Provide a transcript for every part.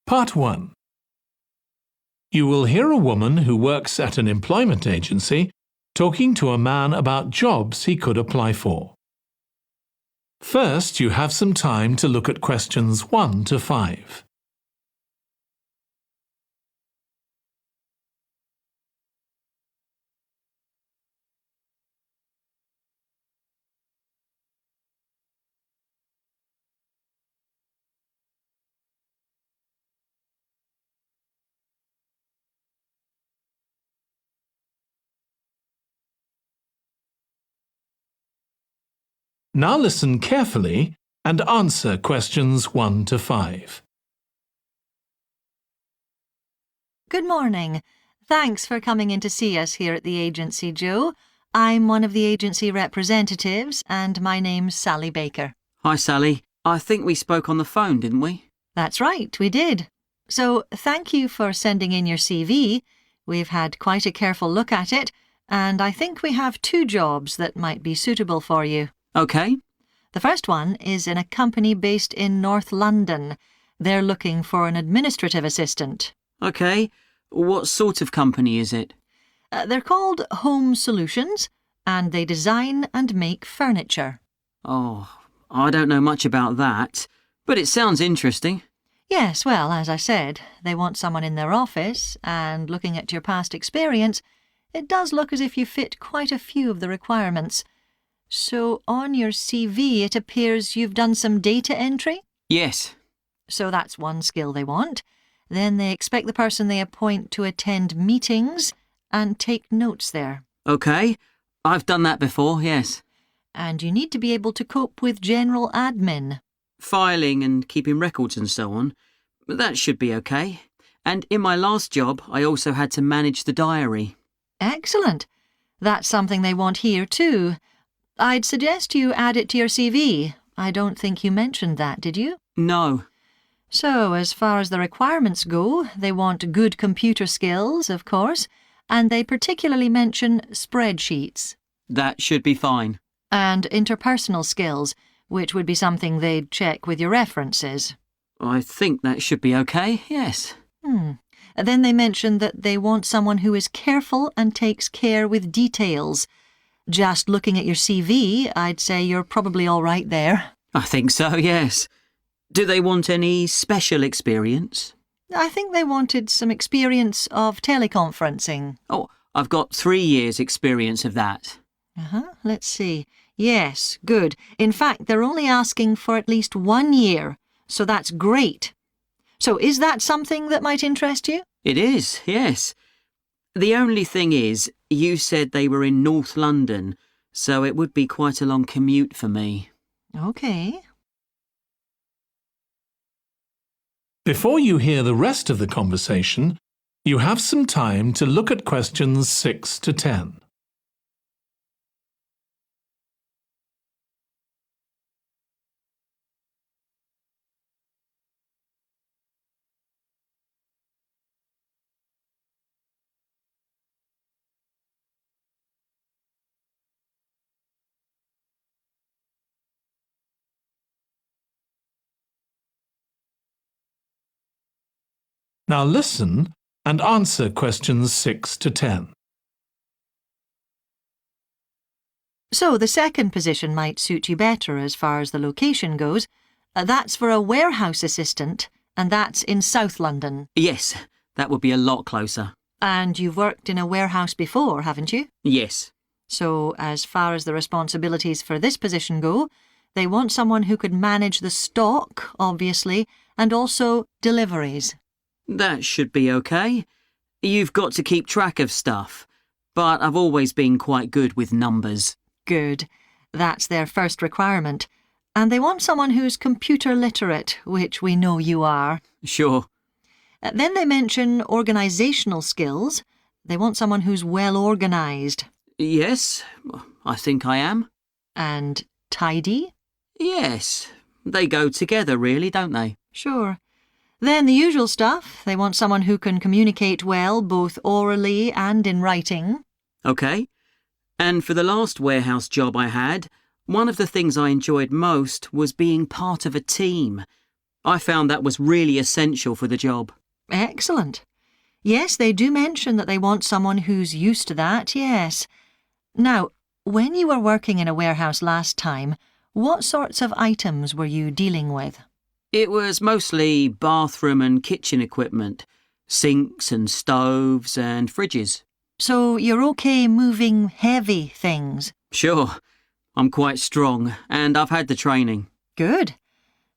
Part 1. You will hear a woman who works at an employment agency talking to a man about jobs he could apply for. First, you have some time to look at questions 1 to 5. Now listen carefully and answer questions 1 to 5. Good morning. Thanks for coming in to see us here at the agency, Joe. I'm one of the agency representatives and my name's Sally Baker. Hi, Sally. I think we spoke on the phone, didn't we? That's right, we did. So thank you for sending in your CV. We've had quite a careful look at it, and I think we have 2 jobs that might be suitable for you. OK. The first one is in a company based in North London. They're looking for an administrative assistant. OK. What sort of company is it? They're called Home Solutions, and they design and make furniture. Oh, I don't know much about that, but it sounds interesting. Yes, well, as I said, they want someone in their office, and looking at your past experience, it does look as if you fit quite a few of the requirements. So on your CV it appears you've done some data entry? Yes. So that's one skill they want. Then they expect the person they appoint to attend meetings and take notes there. OK. I've done that before, yes. And you need to be able to cope with general admin. Filing and keeping records and so on. That should be OK. And in my last job, I also had to manage the diary. Excellent. That's something they want here too. I'd suggest you add it to your CV. I don't think you mentioned that, did you? No. So, as far as the requirements go, they want good computer skills, of course, and they particularly mention spreadsheets. That should be fine. And interpersonal skills, which would be something they'd check with your references. I think that should be OK, yes. Then they mention that they want someone who is careful and takes care with details. Just looking at your CV, I'd say you're probably all right there. I think so, yes. Do they want any special experience? I think they wanted some experience of teleconferencing. Oh, I've got 3 years' experience of that. Let's see. Yes, good. In fact, they're only asking for at least 1 year, so that's great. So is that something that might interest you? It is, yes. The only thing is, you said they were in North London, so it would be quite a long commute for me. OK. Before you hear the rest of the conversation, you have some time to look at questions 6 to 10. Now listen and answer questions 6 to 10. So the second position might suit you better as far as the location goes. That's for a warehouse assistant, and that's in South London. Yes, that would be a lot closer. And you've worked in a warehouse before, haven't you? Yes. So as far as the responsibilities for this position go, they want someone who could manage the stock, obviously, and also deliveries. That should be OK. You've got to keep track of stuff, but I've always been quite good with numbers. Good. That's their first requirement. And they want someone who's computer literate, which we know you are. Sure. Then they mention organisational skills. They want someone who's well organised. Yes, I think I am. And tidy? Yes, they go together really, don't they? Sure. Then the usual stuff. They want someone who can communicate well, both orally and in writing. OK. And for the last warehouse job I had, one of the things I enjoyed most was being part of a team. I found that was really essential for the job. Excellent. Yes, they do mention that they want someone who's used to that, yes. Now, when you were working in a warehouse last time, what sorts of items were you dealing with? It was mostly bathroom and kitchen equipment, sinks and stoves and fridges. So you're okay moving heavy things? Sure, I'm quite strong and I've had the training. Good.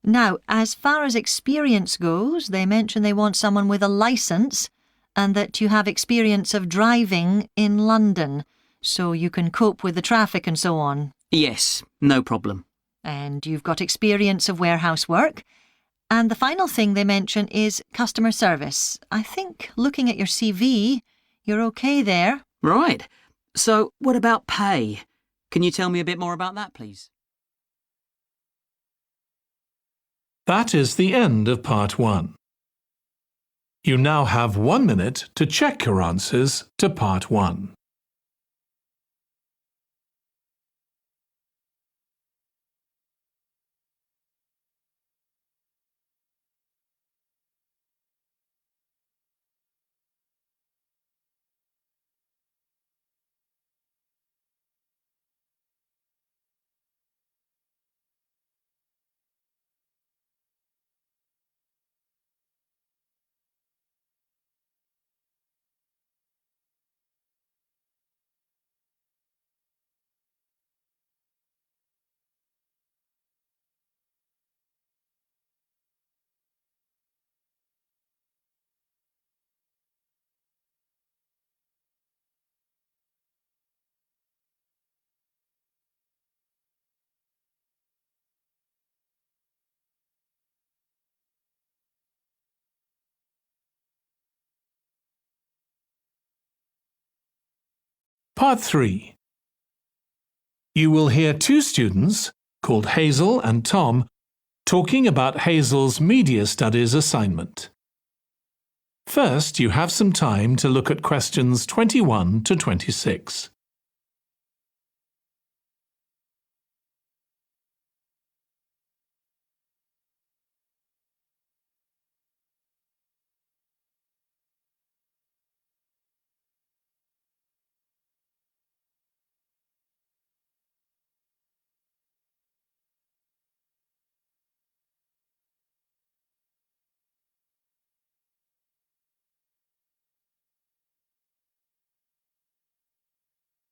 Now, as far as experience goes, they mention they want someone with a licence and that you have experience of driving in London, so you can cope with the traffic and so on. Yes, no problem. And you've got experience of warehouse work. And the final thing they mention is customer service. I think, looking at your CV, you're okay there. Right. So, what about pay? Can you tell me a bit more about that, please? That is the end of Part 1. You now have 1 minute to check your answers to Part 1. Part 3. You will hear two students, called Hazel and Tom, talking about Hazel's media studies assignment. First, you have some time to look at questions 21 to 26.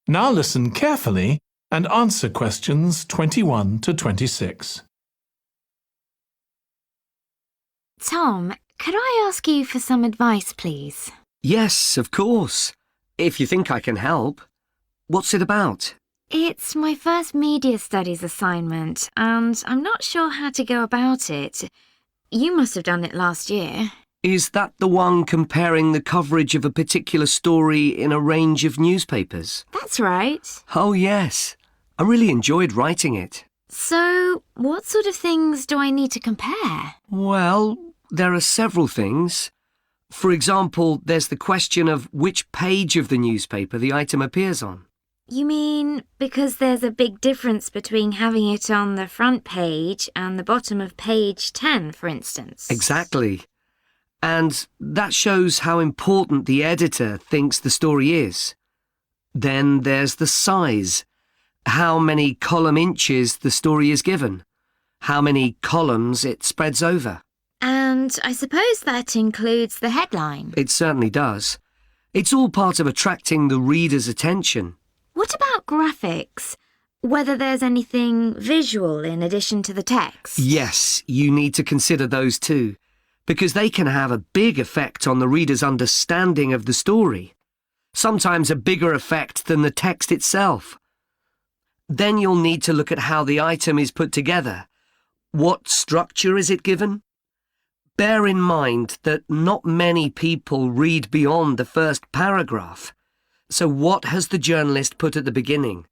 Now listen carefully and answer questions 21 to 26. Tom, could I ask you for some advice, please? Yes, of course. If you think I can help. What's it about? It's my first media studies assignment, and I'm not sure how to go about it. You must have done it last year. Is that the one comparing the coverage of a particular story in a range of newspapers? That's right. Oh, yes. I really enjoyed writing it. So, what sort of things do I need to compare? Well, there are several things. For example, there's the question of which page of the newspaper the item appears on. You mean because there's a big difference between having it on the front page and the bottom of page 10, for instance? Exactly. And that shows how important the editor thinks the story is. Then there's the size. How many column inches the story is given. How many columns it spreads over. And I suppose that includes the headline. It certainly does. It's all part of attracting the reader's attention. What about graphics? Whether there's anything visual in addition to the text? Yes, you need to consider those too, because they can have a big effect on the reader's understanding of the story. Sometimes a bigger effect than the text itself. Then you'll need to look at how the item is put together. What structure is it given? Bear in mind that not many people read beyond the first paragraph. So what has the journalist put at the beginning?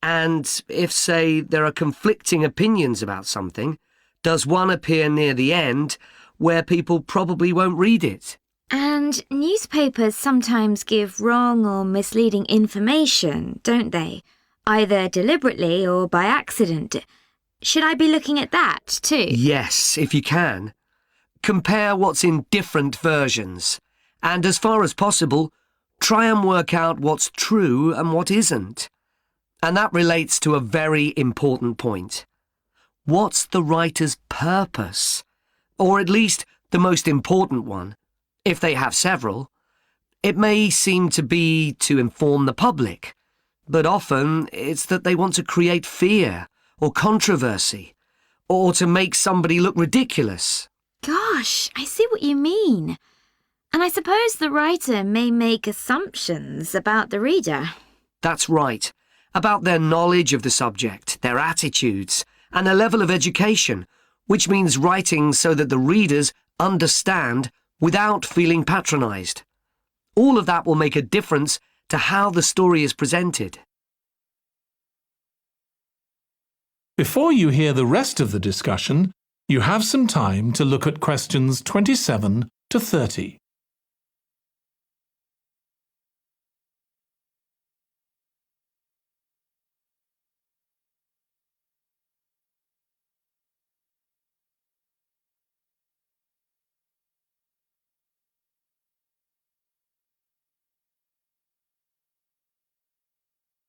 And if, say, there are conflicting opinions about something, does one appear near the end where people probably won't read it? And newspapers sometimes give wrong or misleading information, don't they? Either deliberately or by accident. Should I be looking at that too? Yes, if you can. Compare what's in different versions. And as far as possible, try and work out what's true and what isn't. And that relates to a very important point. What's the writer's purpose? Or at least the most important one, if they have several. It may seem to be to inform the public, but often it's that they want to create fear or controversy, or to make somebody look ridiculous. Gosh, I see what you mean. And I suppose the writer may make assumptions about the reader. That's right, about their knowledge of the subject, their attitudes, and their level of education, which means writing so that the readers understand without feeling patronised. All of that will make a difference to how the story is presented. Before you hear the rest of the discussion, you have some time to look at questions 27 to 30.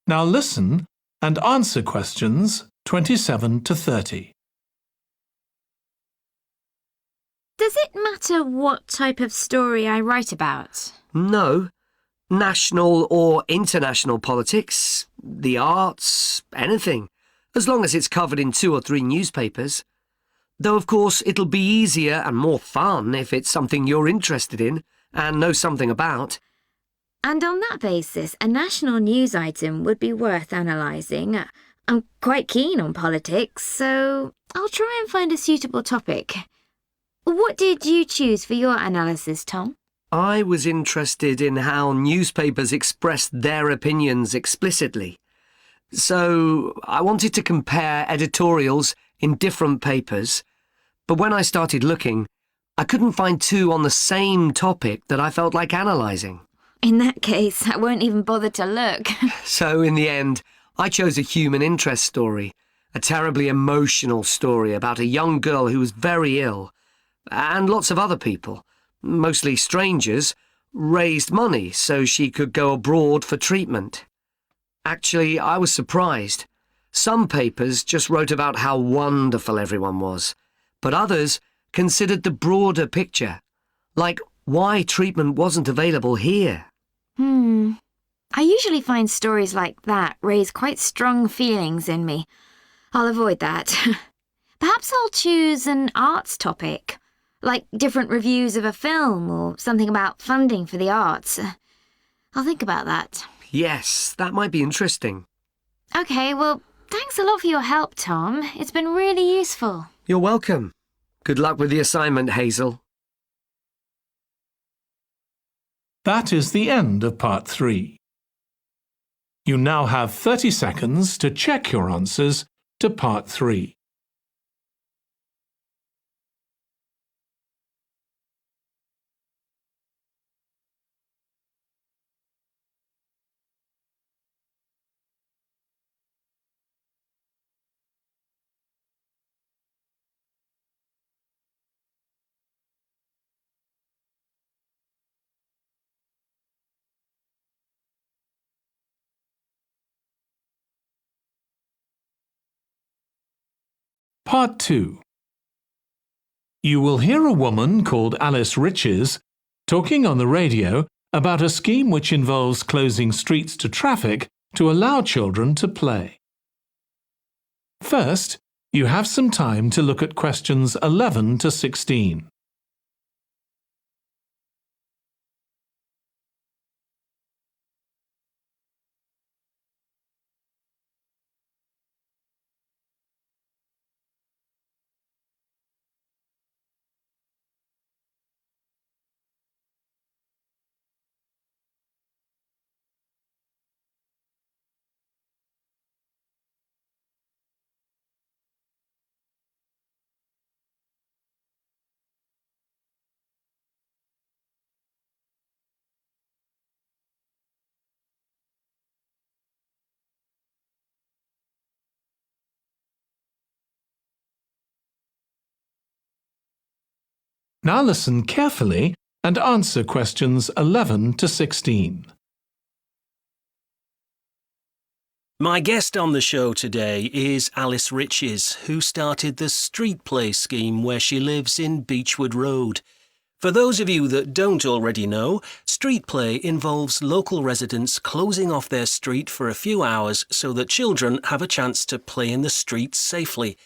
Now listen and answer questions 27 to 30. Does it matter what type of story I write about? No. National or international politics, the arts, anything, as long as it's covered in 2 or 3 newspapers. Though, of course, it'll be easier and more fun if it's something you're interested in and know something about. And on that basis, a national news item would be worth analysing. I'm quite keen on politics, so I'll try and find a suitable topic. What did you choose for your analysis, Tom? I was interested in how newspapers expressed their opinions explicitly. So I wanted to compare editorials in different papers, but when I started looking, I couldn't find 2 on the same topic that I felt like analysing. In that case, I won't even bother to look. So in the end, I chose a human interest story, a terribly emotional story about a young girl who was very ill, and lots of other people, mostly strangers, raised money so she could go abroad for treatment. Actually, I was surprised. Some papers just wrote about how wonderful everyone was, but others considered the broader picture, like why treatment wasn't available here. I usually find stories like that raise quite strong feelings in me. I'll avoid that. Perhaps I'll choose an arts topic, like different reviews of a film or something about funding for the arts. I'll think about that. Yes, that might be interesting. OK, well, thanks a lot for your help, Tom. It's been really useful. You're welcome. Good luck with the assignment, Hazel. That is the end of part 3. You now have 30 seconds to check your answers to part 3. Part 2. You will hear a woman called Alice Riches talking on the radio about a scheme which involves closing streets to traffic to allow children to play. First, you have some time to look at questions 11 to 16. Now listen carefully and answer questions 11 to 16. My guest on the show today is Alice Riches, who started the Street Play scheme where she lives in Beechwood Road. For those of you that don't already know, Street Play involves local residents closing off their street for a few hours so that children have a chance to play in the streets safely.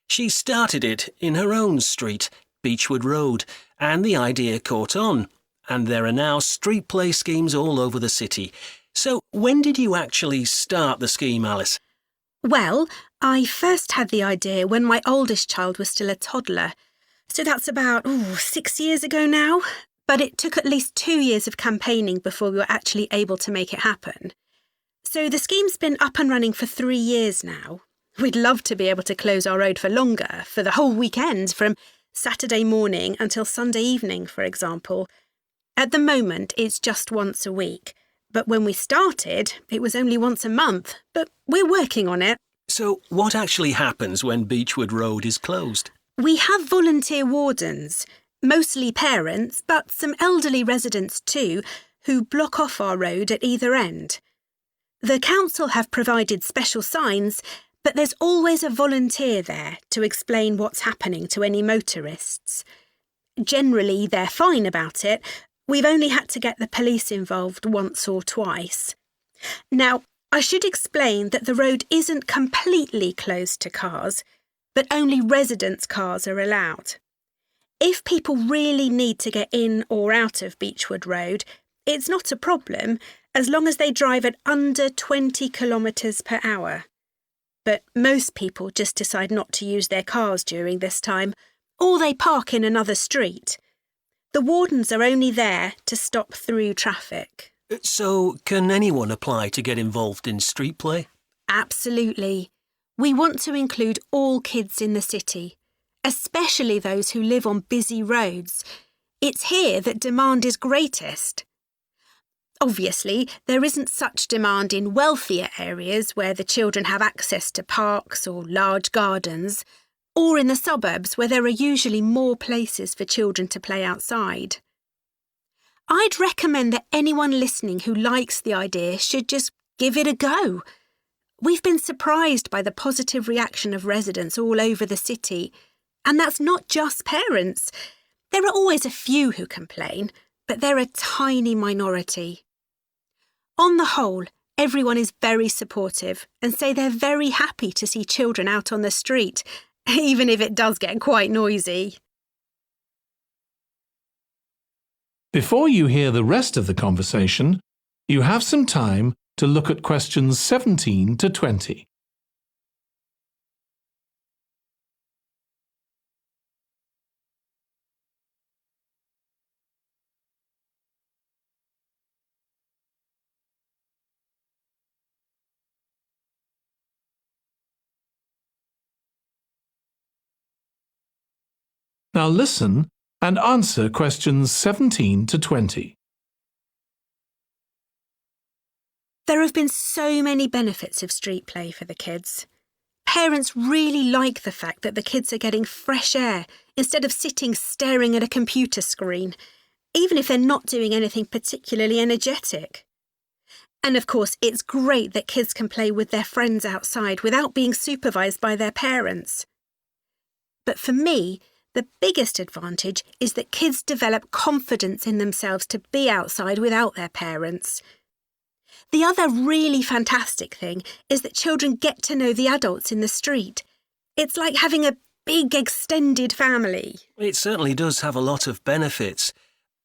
She started it in her own street, Beechwood Road, and the idea caught on. And there are now Street Play schemes all over the city. So when did you actually start the scheme, Alice? Well, I first had the idea when my oldest child was still a toddler. So that's about 6 years ago now. But it took at least 2 years of campaigning before we were actually able to make it happen. So the scheme's been up and running for 3 years now. We'd love to be able to close our road for longer, for the whole weekend, from Saturday morning until Sunday evening, for example. At the moment, it's just once a week. But when we started, it was only once a month. But we're working on it. So what actually happens when Beechwood Road is closed? We have volunteer wardens, mostly parents, but some elderly residents too, who block off our road at either end. The council have provided special signs, but there's always a volunteer there to explain what's happening to any motorists. Generally, they're fine about it. We've only had to get the police involved once or twice. Now, I should explain that the road isn't completely closed to cars, but only residents' cars are allowed. If people really need to get in or out of Beechwood Road, it's not a problem as long as they drive at under 20 kilometres per hour. But most people just decide not to use their cars during this time, or they park in another street. The wardens are only there to stop through traffic. So can anyone apply to get involved in Street Play? Absolutely. We want to include all kids in the city, especially those who live on busy roads. It's here that demand is greatest. Obviously, there isn't such demand in wealthier areas where the children have access to parks or large gardens, or in the suburbs where there are usually more places for children to play outside. I'd recommend that anyone listening who likes the idea should just give it a go. We've been surprised by the positive reaction of residents all over the city, and that's not just parents. There are always a few who complain, but they're a tiny minority. On the whole, everyone is very supportive and say they're very happy to see children out on the street, even if it does get quite noisy. Before you hear the rest of the conversation, you have some time to look at questions 17 to 20. Now listen and answer questions 17 to 20. There have been so many benefits of street play for the kids. Parents really like the fact that the kids are getting fresh air instead of sitting staring at a computer screen, even if they're not doing anything particularly energetic. And of course, it's great that kids can play with their friends outside without being supervised by their parents. But for me, the biggest advantage is that kids develop confidence in themselves to be outside without their parents. The other really fantastic thing is that children get to know the adults in the street. It's like having a big extended family. It certainly does have a lot of benefits.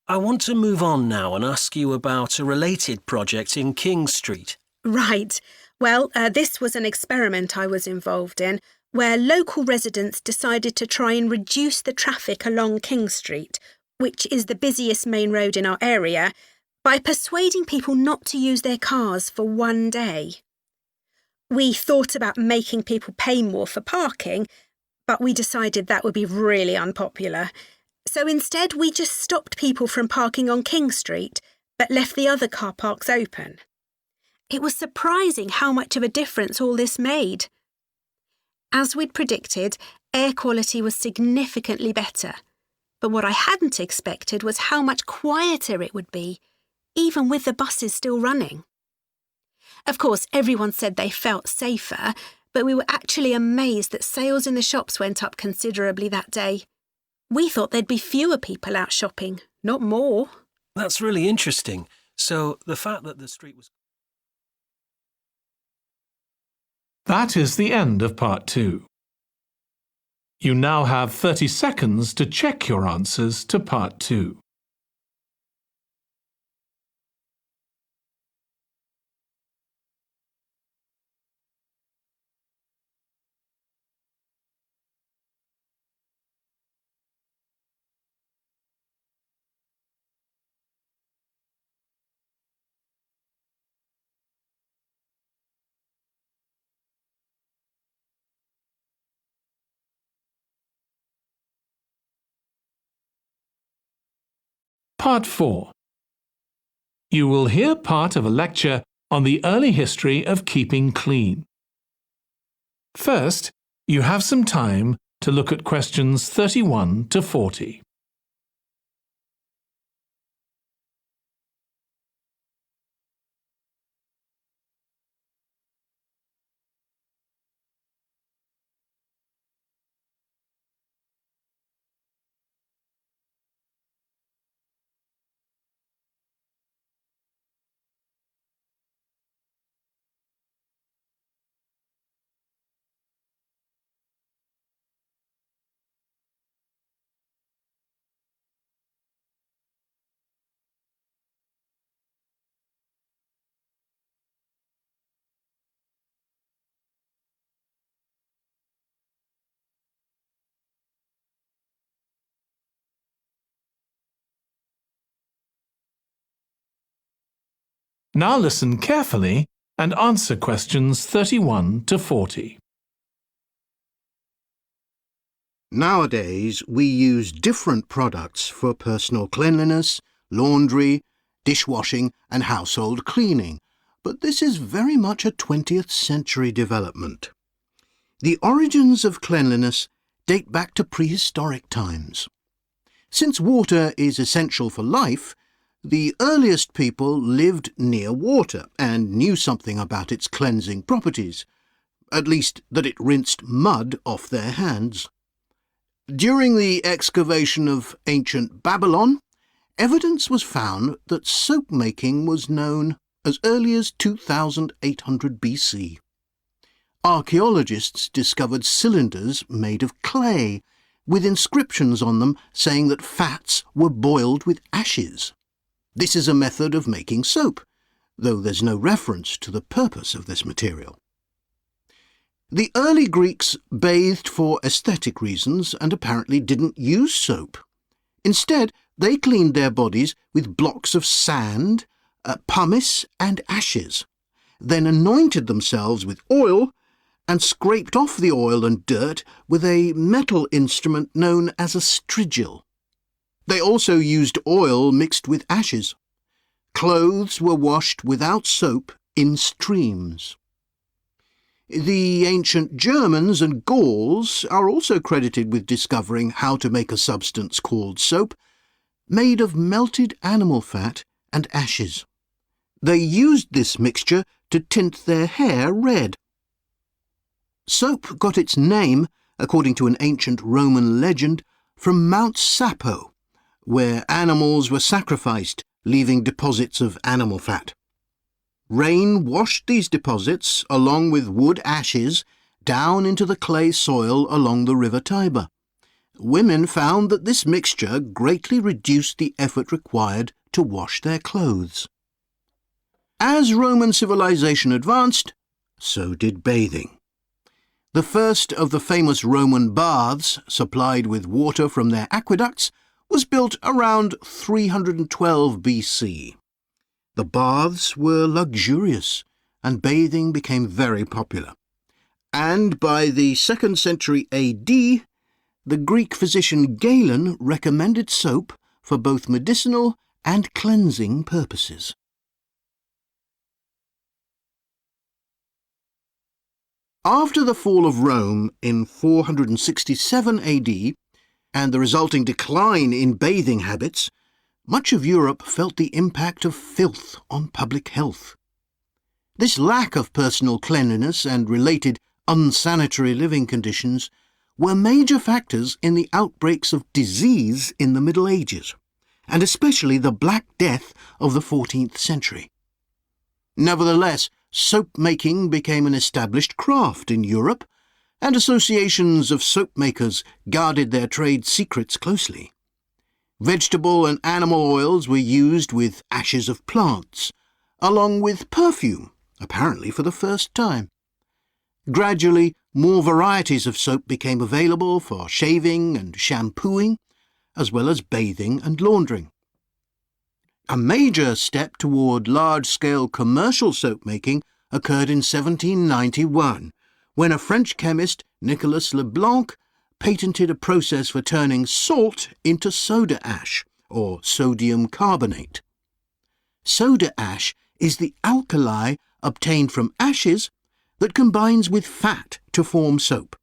I want to move on now and ask you about a related project in King Street. Right. Well, this was an experiment I was involved in, where local residents decided to try and reduce the traffic along King Street, which is the busiest main road in our area, by persuading people not to use their cars for one day. We thought about making people pay more for parking, but we decided that would be really unpopular. So instead, we just stopped people from parking on King Street, but left the other car parks open. It was surprising how much of a difference all this made. As we'd predicted, air quality was significantly better. But what I hadn't expected was how much quieter it would be, even with the buses still running. Of course, everyone said they felt safer, but we were actually amazed that sales in the shops went up considerably that day. We thought there'd be fewer people out shopping, not more. That's really interesting. So the fact that the street was... That is the end of part 2. You now have 30 seconds to check your answers to part 2. Part 4. You will hear part of a lecture on the early history of keeping clean. First, you have some time to look at questions 31 to 40. Now listen carefully and answer questions 31 to 40. Nowadays, we use different products for personal cleanliness, laundry, dishwashing and household cleaning, but this is very much a 20th century development. The origins of cleanliness date back to prehistoric times. Since water is essential for life, the earliest people lived near water and knew something about its cleansing properties, at least that it rinsed mud off their hands. During the excavation of ancient Babylon, evidence was found that soap making was known as early as 2800 BC. Archaeologists discovered cylinders made of clay, with inscriptions on them saying that fats were boiled with ashes. This is a method of making soap, though there's no reference to the purpose of this material. The early Greeks bathed for aesthetic reasons and apparently didn't use soap. Instead, they cleaned their bodies with blocks of sand, pumice and ashes, then anointed themselves with oil and scraped off the oil and dirt with a metal instrument known as a strigil. They also used oil mixed with ashes. Clothes were washed without soap in streams. The ancient Germans and Gauls are also credited with discovering how to make a substance called soap, made of melted animal fat and ashes. They used this mixture to tint their hair red. Soap got its name, according to an ancient Roman legend, from Mount Sapo, where animals were sacrificed, leaving deposits of animal fat. Rain washed these deposits, along with wood ashes, down into the clay soil along the river Tiber. Women found that this mixture greatly reduced the effort required to wash their clothes. As Roman civilization advanced, so did bathing. The first of the famous Roman baths, supplied with water from their aqueducts, was built around 312 BC. The baths were luxurious, and bathing became very popular. And by the 2nd century AD, the Greek physician Galen recommended soap for both medicinal and cleansing purposes. After the fall of Rome in 467 AD, and the resulting decline in bathing habits, much of Europe felt the impact of filth on public health. This lack of personal cleanliness and related unsanitary living conditions were major factors in the outbreaks of disease in the Middle Ages, and especially the Black Death of the 14th century. Nevertheless, soap-making became an established craft in Europe, and associations of soap makers guarded their trade secrets closely. Vegetable and animal oils were used with ashes of plants, along with perfume, apparently for the first time. Gradually, more varieties of soap became available for shaving and shampooing, as well as bathing and laundering. A major step toward large-scale commercial soap making occurred in 1791, when a French chemist, Nicolas Leblanc, patented a process for turning salt into soda ash, or sodium carbonate. Soda ash is the alkali obtained from ashes that combines with fat to form soap.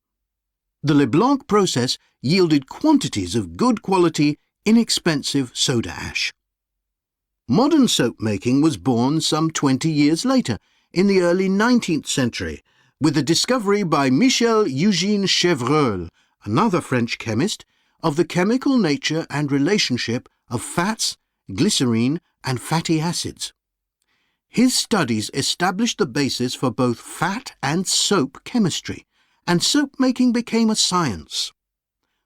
The Leblanc process yielded quantities of good quality, inexpensive soda ash. Modern soap making was born some 20 years later, in the early 19th century, with the discovery by Michel Eugène Chevreul, another French chemist, of the chemical nature and relationship of fats, glycerine, and fatty acids. His studies established the basis for both fat and soap chemistry, and soap making became a science.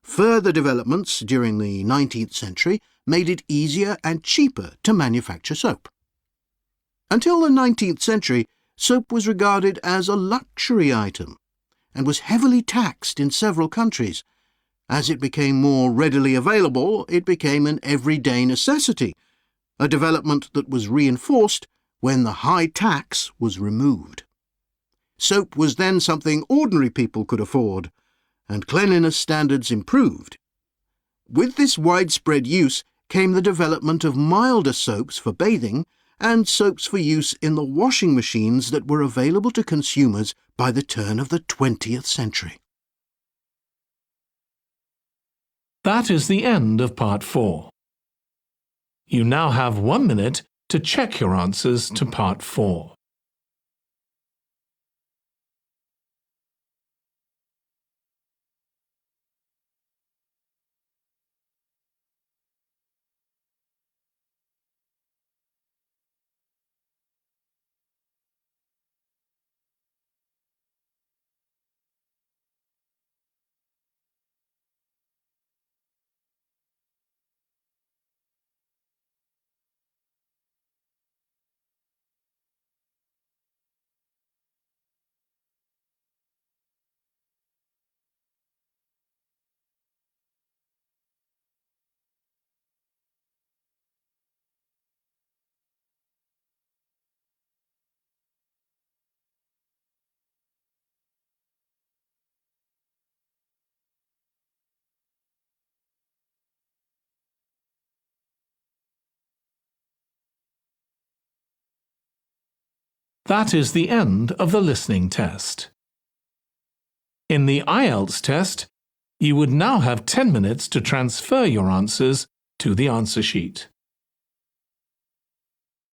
Further developments during the 19th century made it easier and cheaper to manufacture soap. Until the 19th century, soap was regarded as a luxury item and was heavily taxed in several countries. As it became more readily available, it became an everyday necessity, a development that was reinforced when the high tax was removed. Soap was then something ordinary people could afford, and cleanliness standards improved. With this widespread use came the development of milder soaps for bathing and soaps for use in the washing machines that were available to consumers by the turn of the 20th century. That is the end of Part 4. You now have 1 minute to check your answers to Part 4. That is the end of the listening test. In the Ielts test, you would now have 10 minutes to transfer your answers to the answer sheet.